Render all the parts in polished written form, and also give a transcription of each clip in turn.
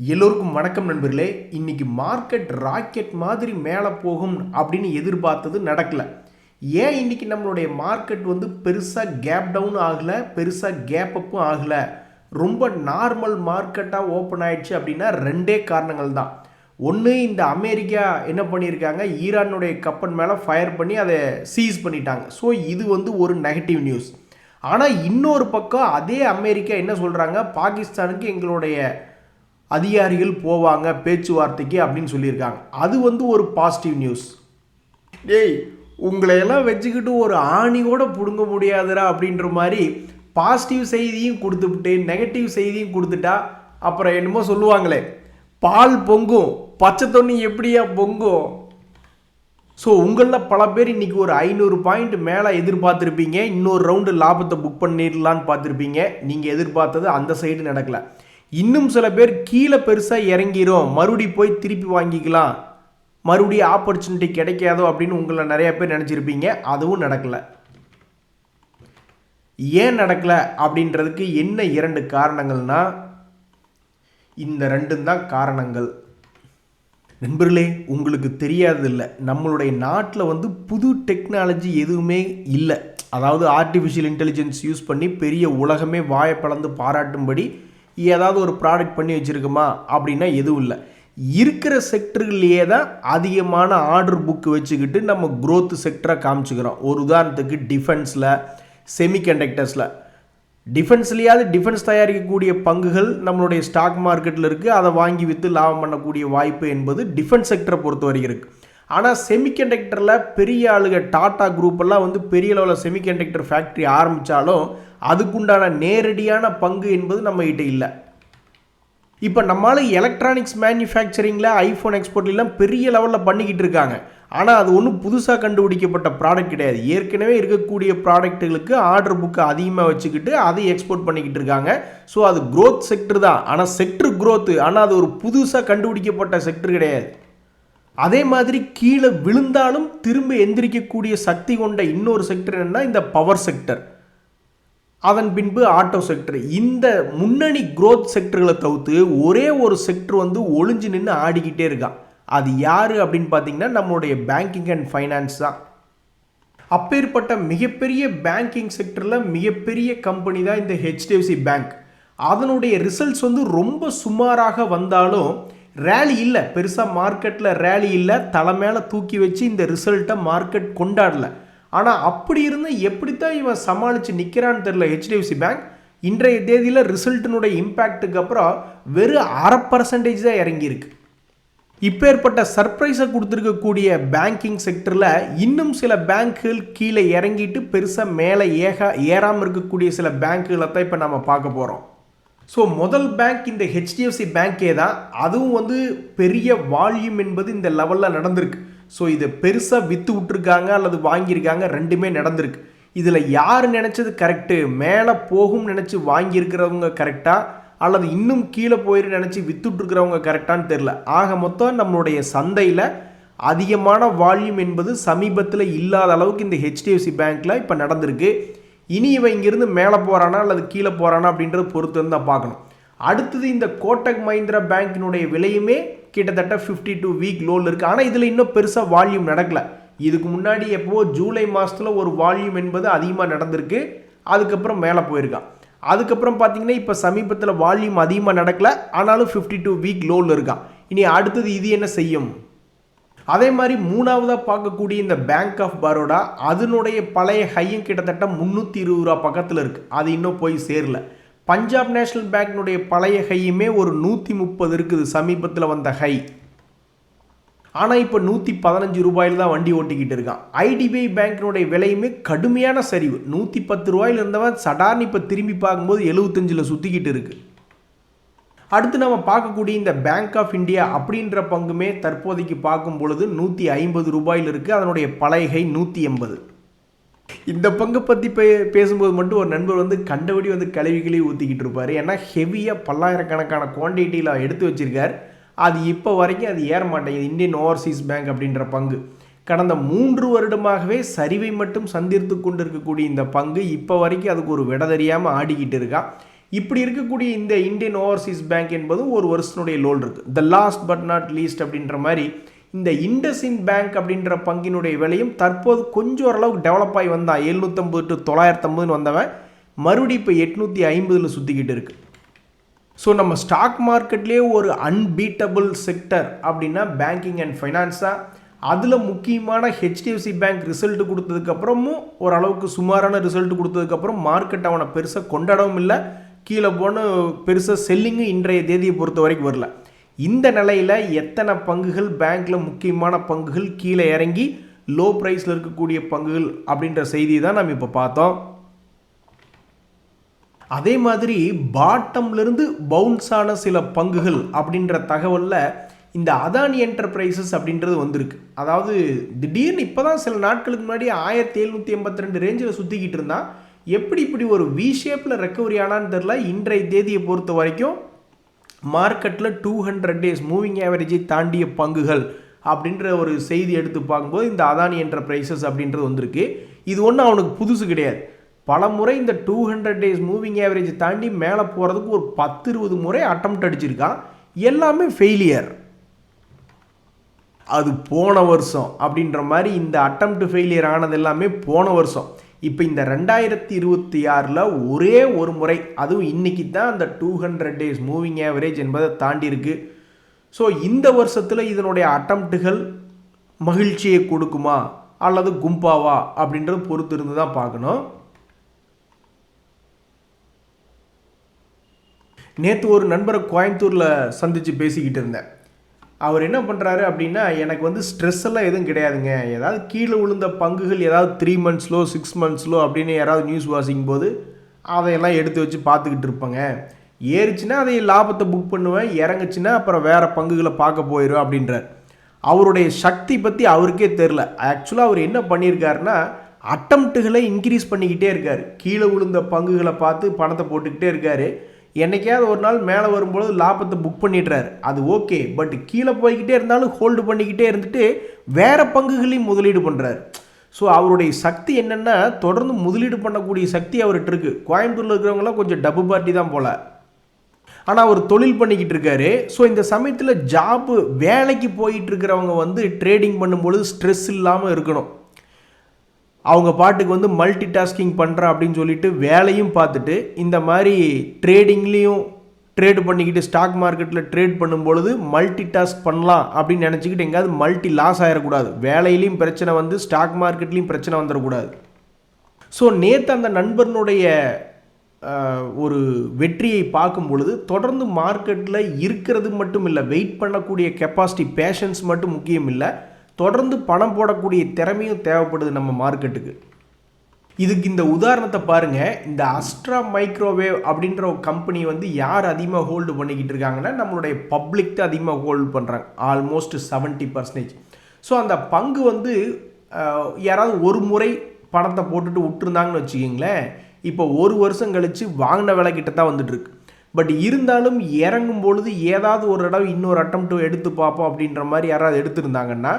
எல்லோருக்கும் வணக்கம் நண்பர்களே. இன்னைக்கு மார்க்கெட் ராக்கெட் மாதிரி மேலே போகும் அப்படின்னு எதிர்பார்த்தது நடக்கல. ஏன் இன்னைக்கு நம்மளுடைய மார்க்கெட் பெருசாக கேப் டவுன் ஆகலை, பெருசாக கேப் அப்பும் ஆகலை, ரொம்ப நார்மல் மார்க்கெட்டாக ஓப்பன் ஆயிடுச்சு அப்படின்னா ரெண்டே காரணங்கள் தான். ஒன்று, இந்த அமெரிக்கா என்ன பண்ணியிருக்காங்க, ஈரானுடைய கப்பல் மேலே ஃபயர் பண்ணி அதை சீஸ் பண்ணிட்டாங்க. ஸோ இது ஒரு நெகட்டிவ் நியூஸ். ஆனால் இன்னொரு பக்கம் அதே அமெரிக்கா என்ன சொல்கிறாங்க, பாகிஸ்தானுக்கு எங்களுடைய அதிகாரிகள் போவாங்க பேச்சுவார்த்தைக்கு அப்படின்னு சொல்லியிருக்காங்க. அது ஒரு பாசிட்டிவ் நியூஸ். டேய், உங்களையெல்லாம் வச்சுக்கிட்டு ஒரு ஆணியோட பிடுங்க முடியாதுரா அப்படின்ற மாதிரி பாசிட்டிவ் செய்தியும் கொடுத்துவிட்டு நெகட்டிவ் செய்தியும் கொடுத்துட்டா அப்புறம் என்னமோ சொல்லுவாங்களே, பால் பொங்கும் பச்சை தண்ணி எப்படியா பொங்கும். ஸோ உங்களில் பல பேர் இன்றைக்கி ஒரு 500 பாயிண்ட் மேலே எதிர்பார்த்துருப்பீங்க, இன்னொரு ரவுண்டு லாபத்தை புக் பண்ணிடலான்னு பார்த்துருப்பீங்க. நீங்கள் எதிர்பார்த்தது அந்த சைடு நடக்கலை. இன்னும் சில பேர் கீழே பெருசாக இறங்கிரும், மறுபடி போய் திருப்பி வாங்கிக்கலாம், மறுபடியும் ஆப்பர்ச்சுனிட்டி கிடைக்காதோ அப்படின்னு உங்களை நிறைய பேர் நினச்சிருப்பீங்க. அதுவும் நடக்கலை. ஏன் நடக்கலை அப்படின்றதுக்கு என்ன 2 காரணங்கள்னா, இந்த 2 தான் காரணங்கள். நண்பர்களே, உங்களுக்கு தெரியாததில்லை, நம்மளுடைய நாட்டில் புது டெக்னாலஜி எதுவுமே இல்லை. அதாவது ஆர்டிஃபிஷியல் இன்டெலிஜென்ஸ் யூஸ் பண்ணி பெரிய உலகமே வாயை பிளந்து பாராட்டும்படி ஏதாவது ஒரு ப்ராடக்ட் பண்ணி வச்சுருக்குமா அப்படின்னா எதுவும் இல்லை. இருக்கிற செக்டர்களையே தான் அதிகமான ஆர்டர் புக்கு வச்சுக்கிட்டு நம்ம க்ரோத் செக்டராக காமிச்சுக்கிறோம். ஒரு உதாரணத்துக்கு டிஃபென்ஸில், செமிகண்டக்டர்ஸில், டிஃபென்ஸ்லையாவது டிஃபென்ஸ் தயாரிக்கக்கூடிய பங்குகள் நம்மளுடைய ஸ்டாக் மார்க்கெட்டில் இருக்குது. அதை வாங்கி விற்று லாபம் பண்ணக்கூடிய வாய்ப்பு என்பது டிஃபென்ஸ் செக்டரை பொறுத்த வரைக்கும் இருக்குது. ஆனால் செமிகண்டக்டரில் பெரிய ஆளுங்க டாடா குரூப்பெல்லாம் பெரிய அளவில் செமிகண்டக்டர் ஃபேக்ட்ரி ஆரம்பித்தாலும் அதுக்குண்டான நேரடியான பங்கு என்பது நம்மகிட்ட இல்லை. இப்போ நம்மளால் எலக்ட்ரானிக்ஸ் மேனுஃபேக்சரிங்கில் ஐஃபோன் எக்ஸ்போர்ட்லாம் பெரிய லெவலில் பண்ணிக்கிட்டு இருக்காங்க. ஆனால் அது ஒன்றும் புதுசாக கண்டுபிடிக்கப்பட்ட ப்ராடக்ட் கிடையாது. ஏற்கனவே இருக்கக்கூடிய ப்ராடக்ட்டுகளுக்கு ஆர்டர் புக்கு அதிகமாக வச்சுக்கிட்டு அதை எக்ஸ்போர்ட் பண்ணிக்கிட்டு இருக்காங்க. ஸோ அது க்ரோத் செக்டர் தான். ஆனால் செக்டர் க்ரோத்து, ஆனால் அது ஒரு புதுசாக கண்டுபிடிக்கப்பட்ட செக்டர் கிடையாது. அதே மாதிரி கீழே விழுந்தாலும் திரும்ப எந்திரிக்கக்கூடிய சக்தி கொண்ட இன்னொரு செக்டர் என்னன்னா இந்த பவர் செக்டர், அதன் பின்பு ஆட்டோ செக்டர். இந்த முன்னணி க்ரோத் செக்டர்களை தவிர்த்து ஒரே ஒரு செக்டர் ஒளிஞ்சு நின்று ஆடிக்கிட்டே இருக்கான். அது யார் அப்படின்னு பார்த்தீங்கன்னா நம்மளுடைய பேங்கிங் அண்ட் ஃபைனான்ஸ் தான். அப்பேற்பட்ட மிகப்பெரிய பேங்கிங் செக்டரில் மிகப்பெரிய கம்பெனி தான் இந்த HDFC பேங்க். அதனுடைய ரிசல்ட்ஸ் ரொம்ப சுமாராக வந்தாலும் ரேலி இல்லை, பெருசாக மார்க்கெட்டில் ரேலி இல்லை, தலை மேலே தூக்கி வச்சு இந்த ரிசல்ட்டை மார்க்கெட் கொண்டாடலை. ஆனால் அப்படி இருந்து எப்படித்தான் இவன் சமாளித்து நிற்கிறான்னு தெரில. HDFC பேங்க் இன்றைய தேதியில் ரிசல்ட்டினுடைய இம்பேக்ட்டுக்கு அப்புறம் வெறும் 0.5% தான் இறங்கியிருக்கு. இப்பேற்பட்ட சர்ப்ரைஸை கொடுத்துருக்கக்கூடிய பேங்கிங் செக்டரில் இன்னும் சில பேங்க்குகள் கீழே இறங்கிட்டு பெருசாக மேலே ஏறாமல் இருக்கக்கூடிய சில பேங்க்குகளை தான் இப்போ நம்ம பார்க்க போகிறோம். ஸோ முதல் பேங்க் இந்த HDFC பேங்க்கே தான். அதுவும் பெரிய வால்யூம் என்பது இந்த லெவலில் நடந்திருக்கு. ஸோ இதை பெருசாக விற்று விட்டுருக்காங்க அல்லது வாங்கியிருக்காங்க, ரெண்டுமே நடந்திருக்கு. இதில் யார் நினச்சது கரெக்டு, மேலே போகும் நினச்சி வாங்கியிருக்கிறவங்க கரெக்டாக அல்லது இன்னும் கீழே போயிரு நினச்சி விற்றுட்ருக்கிறவங்க கரெக்டான்னு தெரில. ஆக மொத்தம் நம்மளுடைய சந்தையில் அதிகமான வால்யூம் என்பது சமீபத்தில் இல்லாத அளவுக்கு இந்த HDFC பேங்க்கில் இப்போ நடந்திருக்கு. இனி இவன் இங்கிருந்து மேலே போகிறானா அல்லது கீழே போகிறானா அப்படின்றது பொறுத்து தான் பார்க்கணும். அடுத்தது இந்த கோட்டக் மஹிந்திரா பேங்க்கினுடைய விலையுமே கிட்டத்தட்ட 52 வீக் லோவில் இருக்குது. ஆனால் இதில் இன்னும் பெருசாக வால்யூம் நடக்கலை. இதுக்கு முன்னாடி எப்போவோ ஜூலை மாதத்தில் ஒரு வால்யூம் என்பது அதிகமாக நடந்திருக்கு, அதுக்கப்புறம் மேலே போயிருக்கான். அதுக்கப்புறம் பார்த்தீங்கன்னா இப்போ சமீபத்தில் வால்யூம் அதிகமாக நடக்கலை, ஆனாலும் 52 வீக் லோவில் இருக்கான். இனி அடுத்தது இது என்ன செய்யும்? அதே மாதிரி மூணாவதாக பார்க்கக்கூடிய இந்த பேங்க் ஆஃப் பரோடா, அதனுடைய பழைய ஹையும் கிட்டத்தட்ட 320 ரூபா பக்கத்தில் இருக்குது, அது இன்னும் போய் சேரல. பஞ்சாப் நேஷனல் பேங்க்கினுடைய பழைய ஹையுமே ஒரு 130 இருக்குது, சமீபத்தில் வந்த ஹை. ஆனால் இப்போ 115 ரூபாயில் தான் வண்டி ஓட்டிக்கிட்டு இருக்கான். IDBI பேங்க்கினுடைய விலையுமே கடுமையான சரிவு, 110 ரூபாயில் இருந்தவன் சடார்னு இப்போ திரும்பி பார்க்கும்போது 75ல் சுற்றிக்கிட்டு இருக்குது. அடுத்து நம்ம பார்க்கக்கூடிய இந்த பேங்க் ஆஃப் இந்தியா அப்படின்ற பங்குமே தற்போதைக்கு பார்க்கும் பொழுது 150 ரூபாயில் இருக்குது, அதனுடைய பழைய ஹை 180. இந்த பங்கை பற்றி பேசும்போது மட்டும் ஒரு நண்பர் கண்டபடி கழுவி ஊற்றிக்கிட்டு இருப்பார். ஏன்னா ஹெவியாக பல்லாயிரக்கணக்கான குவான்டிட்டியில் எடுத்து வச்சிருக்கார். அது இப்போ வரைக்கும் அது ஏற மாட்டேங்குது. இந்தியன் ஓவர்சீஸ் பேங்க் அப்படின்ற பங்கு கடந்த 3 வருடமாகவே சரிவை மட்டும் சந்தித்து கொண்டு இருக்கக்கூடிய இந்த பங்கு இப்போ வரைக்கும் அதுக்கு ஒரு விட தெரியாமல் ஆடிக்கிட்டு இருக்கா. இப்படி இருக்கக்கூடிய இந்த இந்தியன் ஓவர்சீஸ் பேங்க் என்பது ஒரு வருஷத்தினுடைய லோல் இருக்குது. The last but not least அப்படின்ற மாதிரி இந்த இண்டஸ்இண்ட் பேங்க் அப்படின்ற பங்கினுடைய விலையும் தற்போது கொஞ்சம் ஓரளவுக்கு டெவலப் ஆகி வந்தான். 750 to 950 வந்தவன் மறுபடியும் இப்போ 850 சுற்றிக்கிட்டு இருக்கு. ஸோ நம்ம ஸ்டாக் மார்க்கெட்லேயே ஒரு அன்பீட்டபிள் செக்டர் அப்படின்னா பேங்கிங் அண்ட் ஃபைனான்ஸாக. அதில் முக்கியமான ஹெச்டிஎஃப்சி பேங்க் ரிசல்ட் கொடுத்ததுக்கப்புறமும் ஓரளவுக்கு சுமாரான ரிசல்ட் கொடுத்ததுக்கப்புறம் மார்க்கெட் அவனை பெருசாக கொண்டாடவும் இல்லை, கீழே போன பெருசாக செல்லிங்கும் இன்றைய தேதியை பொறுத்த வரைக்கும் வரல. இந்த நிலையில் எத்தனை பங்குகள் பேங்க்கில் முக்கியமான பங்குகள் கீழே இறங்கி லோ ப்ரைஸில் இருக்கக்கூடிய பங்குகள் அப்படின்ற செய்தி தான் நம்ம இப்போ பார்த்தோம். அதே மாதிரி பாட்டம்லேருந்து பவுன்ஸ் ஆன சில பங்குகள் அப்படின்ற தகவலில் இந்த அதானி என்டர்பிரைசஸ் அப்படின்றது வந்திருக்கு. அதாவது திடீர்னு இப்போ தான் சில நாட்களுக்கு முன்னாடி 1782 ரேஞ்சில் சுற்றிக்கிட்டு இருந்தான். எப்படி இப்படி ஒரு வி ஷேப்பில் ரெக்கவரி ஆனான்னு தெரில. இன்றைய தேதியை பொறுத்த வரைக்கும் மார்க்கெட்டில் 200 டேஸ் மூவிங் ஆவரேஜை தாண்டிய பங்குகள் அப்படின்ற ஒரு செய்தி எடுத்து பார்க்கும்போது இந்த அதானி என்டர்பிரைசஸ் அப்படின்றது வந்திருக்கு. இது ஒன்றும் அவனுக்கு புதுசு கிடையாது. பல முறை இந்த 200 டேஸ் மூவிங் ஆவரேஜ் தாண்டி மேலே போகிறதுக்கு ஒரு 10-20 முறை அட்டம்ப்ட் அடிச்சிருக்கான். எல்லாமே ஃபெயிலியர். அது போன வருஷம் அப்படின்ற மாதிரி இந்த அட்டம்ப்ட் ஃபெயிலியர் ஆனது எல்லாமே போன வருஷம். இப்போ இந்த 2026 ஒரே ஒரு முறை, அதுவும் இன்றைக்கி தான் அந்த 200 டேஸ் மூவிங் ஆவரேஜ் என்பதை தாண்டி இருக்கு. ஸோ இந்த வருஷத்தில் இதனுடைய அட்டம்ப்டுகள் மகிழ்ச்சியை கொடுக்குமா அல்லது கும்பாவா அப்படின்றது பொறுத்து இருந்து தான் பார்க்கணும். நேற்று ஒரு நண்பரை கோயம்புத்தூரில் சந்தித்து பேசிக்கிட்டு இருந்தேன். அவர் என்ன பண்ணுறாரு அப்படின்னா, எனக்கு வந்து ஸ்ட்ரெஸ் எல்லாம் எதுவும் கிடையாதுங்க, ஏதாவது கீழே விழுந்த பங்குகள் ஏதாவது 3 மந்த்ஸ்லோ 6 மந்த்ஸ்லோ அப்படின்னு யாராவது நியூஸ் வாசிக்கும் போது அதையெல்லாம் எடுத்து வச்சு பார்த்துக்கிட்டு இருப்பாங்க. ஏறிச்சுன்னா அதை லாபத்தை புக் பண்ணுவேன், இறங்குச்சுன்னா அப்புறம் வேறு பங்குகளை பார்க்க போயிடும் அப்படின்றார். அவருடைய சக்தி பற்றி அவருக்கே தெரில. ஆக்சுவலாக அவர் என்ன பண்ணியிருக்காருன்னா, அட்டம்ப்டுகளை இன்க்ரீஸ் பண்ணிக்கிட்டே இருக்கார். கீழே விழுந்த பங்குகளை பார்த்து பணத்தை போட்டுக்கிட்டே இருக்கார். என்னைக்காவது ஒரு நாள் மேலே வரும்பொழுது லாபத்தை புக் பண்ணிடுறாரு, அது ஓகே. பட் கீழே போய்கிட்டே இருந்தாலும் ஹோல்டு பண்ணிக்கிட்டே இருந்துட்டு வேறு பங்குகளையும் முதலீடு பண்ணுறாரு. ஸோ அவருடைய சக்தி என்னென்னா, தொடர்ந்து முதலீடு பண்ணக்கூடிய சக்தி அவர்கிட்ட இருக்குது. கோயம்புத்தூரில் இருக்கிறவங்களாம் கொஞ்சம் டப்பு பார்ட்டி தான் போல், ஆனால் அவர் தொழில் பண்ணிக்கிட்டு இருக்காரு. ஸோ இந்த சமயத்தில் ஜாப்பு வேலைக்கு போயிட்டு இருக்கிறவங்க வந்து ட்ரேடிங் பண்ணும்பொழுது ஸ்ட்ரெஸ் இல்லாமல் இருக்கணும். அவங்க பாட்டுக்கு வந்து மல்டி டாஸ்கிங் பண்ணுறேன் அப்படின்னு சொல்லிட்டு வேலையும் பார்த்துட்டு இந்த மாதிரி ட்ரேடிங்லேயும் ட்ரேட் பண்ணிக்கிட்டு ஸ்டாக் மார்க்கெட்டில் ட்ரேட் பண்ணும்பொழுது மல்டி டாஸ்க் பண்ணலாம் அப்படின்னு நினச்சிக்கிட்டு எங்கேயாவது மல்டி லாஸ் ஆகிடக்கூடாது. வேலையிலையும் பிரச்சனை வந்து ஸ்டாக் மார்க்கெட்லேயும் பிரச்சனை வந்துடக்கூடாது. ஸோ நேற்று அந்த நண்பனுடைய ஒரு வெற்றியை பார்க்கும் பொழுது தொடர்ந்து மார்க்கெட்டில் இருக்கிறது மட்டும் இல்லை, வெயிட் பண்ணக்கூடிய கெப்பாசிட்டி பேஷன்ஸ் மட்டும் முக்கியம் இல்லை, தொடர்ந்து பணம் போடக்கூடிய திறமையும் தேவைப்படுது நம்ம மார்க்கெட்டுக்கு. இதுக்கு இந்த உதாரணத்தை பாருங்கள். இந்த அஸ்ட்ரா மைக்ரோவேவ் அப்படின்ற ஒரு கம்பெனி வந்து யார் அதிகமாக ஹோல்டு பண்ணிக்கிட்டு இருக்காங்கன்னா, நம்மளுடைய பப்ளிக் தான் அதிகமாக ஹோல்டு பண்ணுறாங்க, ஆல்மோஸ்ட் 70%. ஸோ அந்த பங்கு வந்து யாராவது ஒரு முறை பணத்தை போட்டுட்டு விட்டுருந்தாங்கன்னு வச்சுக்கிங்களேன், இப்போ ஒரு வருஷம் கழித்து வாங்கின விலை கிட்ட தான் வந்துட்டுருக்கு. பட் இருந்தாலும் இறங்கும் பொழுது ஏதாவது ஒரு தடவை இன்னொரு அட்டம்ப்ட் எடுத்து பார்ப்போம் அப்படின்ற மாதிரி யாராவது எடுத்திருந்தாங்கன்னா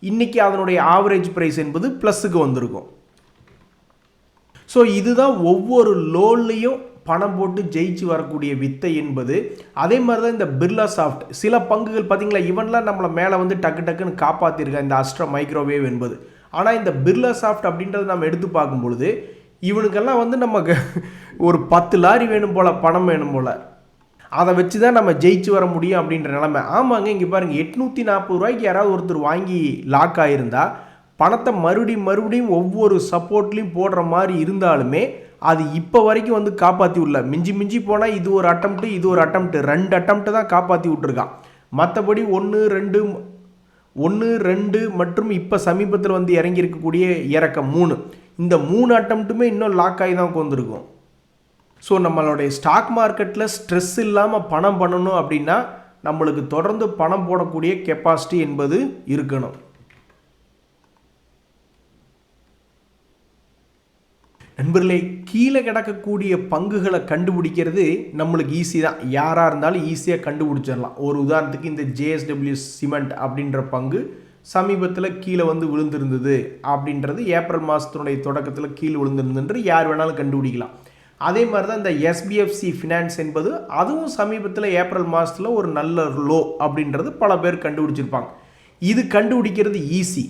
இன்றைக்கி அதனுடைய ஆவரேஜ் ப்ரைஸ் என்பது ப்ளஸுக்கு வந்திருக்கும். ஸோ இதுதான் ஒவ்வொரு லோன்லேயும் பணம் போட்டு ஜெயிச்சு வரக்கூடிய வித்தை என்பது. அதே மாதிரி தான் இந்த பிர்லா சாஃப்ட் சில பங்குகள் பார்த்திங்களா, இவன்லாம் நம்மளை மேலே வந்து டக்கு டக்குன்னு காப்பாற்றிருக்கேன் இந்த அஸ்ட்ரா மைக்ரோவேவ் என்பது. ஆனால் இந்த பிர்லா சாஃப்ட் அப்படின்றத நம்ம எடுத்து பார்க்கும் பொழுது இவனுக்கெல்லாம் வந்து நமக்கு ஒரு 10 லாரி வேணும் போல், பணம் வேணும் போல், அதை வச்சு தான் நம்ம ஜெயிச்சு வர முடியும் அப்படின்ற நிலைமை. ஆமாங்க, இங்கே பாருங்கள், 840 ரூபாய்க்கு யாராவது ஒருத்தர் வாங்கி லாக் ஆகியிருந்தா பணத்தை மறுபடியும் ஒவ்வொரு சப்போர்ட்லேயும் போடுற மாதிரி இருந்தாலுமே அது இப்போ வரைக்கும் வந்து காப்பாற்றி விடல. மிஞ்சி போனால் இது ஒரு அட்டம்ப்ட்டு, இது ஒரு அட்டம்ப்ட்டு, 2 அட்டம்ப்ட்டு தான் காப்பாற்றி விட்டுருக்கான். மற்றபடி 1, 2 மற்றும் இப்போ சமீபத்தில் வந்து இறங்கியிருக்கக்கூடிய இறக்கம் 3, இந்த 3 அட்டம்ப்ட்டுமே இன்னும் லாக் ஆகி தான் உட்காந்துருக்கும். ஸோ நம்மளுடைய ஸ்டாக் மார்க்கெட்டில் ஸ்ட்ரெஸ் இல்லாமல் பணம் பண்ணணும் அப்படின்னா நம்மளுக்கு தொடர்ந்து பணம் போடக்கூடிய கெப்பாசிட்டி என்பது இருக்கணும். நண்பர்களே, கீழே கிடக்கக்கூடிய பங்குகளை கண்டுபிடிக்கிறது நம்மளுக்கு ஈஸி தான். யாராக இருந்தாலும் ஈஸியாக கண்டுபிடிச்சிடலாம். ஒரு உதாரணத்துக்கு இந்த JSW சிமெண்ட் அப்படின்ற பங்கு சமீபத்தில் கீழே வந்து விழுந்திருந்தது அப்படின்றது ஏப்ரல் மாதத்தினுடைய தொடக்கத்தில் கீழே விழுந்திருந்துன்று யார் வேணாலும் கண்டுபிடிக்கலாம். அதே மாதிரி தான் இந்த எஸ்பிஎஃப்சி ஃபினான்ஸ் என்பது அதுவும் சமீபத்தில் ஏப்ரல் மாதத்தில் ஒரு நல்ல லோ அப்படின்றது பல பேர் கண்டுபிடிச்சிருப்பாங்க. இது கண்டுபிடிக்கிறது ஈஸி,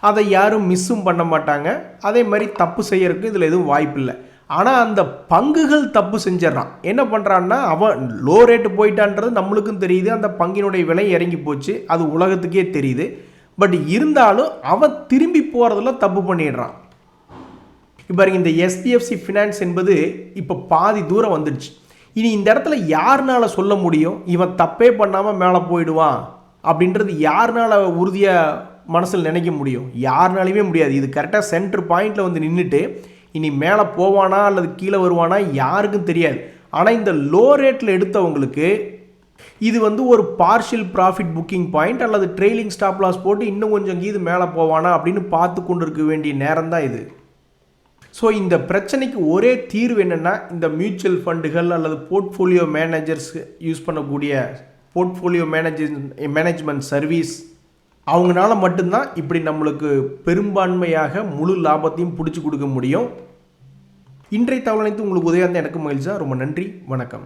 அதை யாரும் மிஸ்ஸும் பண்ண மாட்டாங்க. அதே மாதிரி தப்பு செய்யறதுக்கு இதில் எதுவும் வாய்ப்பு இல்லை. ஆனால் அந்த பங்குகள் தப்பு செஞ்சிடறான். என்ன பண்ணுறான்னா, அவன் லோ ரேட்டு போயிட்டான்றது நம்மளுக்கும் தெரியுது, அந்த பங்கினுடைய விலை இறங்கி போச்சு, அது உலகத்துக்கே தெரியுது. பட் இருந்தாலும் அவன் திரும்பி போகிறதுல தப்பு பண்ணிடுறான். இப்போ இந்த எஸ்பிஎஃப்சி ஃபினான்ஸ் என்பது இப்போ பாதி தூரம் வந்துடுச்சு. இனி இந்த இடத்துல யாருனால சொல்ல முடியும் இவன் தப்பே பண்ணாமல் மேலே போயிடுவான் அப்படின்றது யாருனால உறுதியாக மனசில் நினைக்க முடியும்? யாருனாலையுமே முடியாது. இது கரெக்டாக சென்டர் பாயிண்டில் வந்து நின்றுட்டு இனி மேலே போவானா அல்லது கீழே வருவானா யாருக்கும் தெரியாது. ஆனால் இந்த லோ ரேட்டில் எடுத்தவங்களுக்கு இது வந்து ஒரு பார்ஷியல் ப்ராஃபிட் புக்கிங் பாயிண்ட் அல்லது ட்ரெயிலிங் ஸ்டாப் லாஸ் போட்டு இன்னும் கொஞ்சம் இது மேலே போவானா அப்படின்னு பார்த்து கொண்டு இருக்க வேண்டிய நேரம் தான் இது. ஸோ இந்த பிரச்சனைக்கு ஒரே தீர்வு என்னென்னா, இந்த மியூச்சுவல் ஃபண்டுகள் அல்லது போர்ட்ஃபோலியோ மேனேஜர்ஸ் யூஸ் பண்ணக்கூடிய போர்ட்ஃபோலியோ மேனேஜ்மெண்ட் சர்வீஸ் அவங்களால மட்டும்தான் இப்படி நம்மளுக்கு பெரும்பான்மையாக முழு லாபத்தையும் பிடிச்சி கொடுக்க முடியும். இன்றைய தகவல் அனைத்து உங்களுக்கு உதவியாக இருந்தால் எனக்கு மகிழ்ச்சியாக. ரொம்ப நன்றி, வணக்கம்.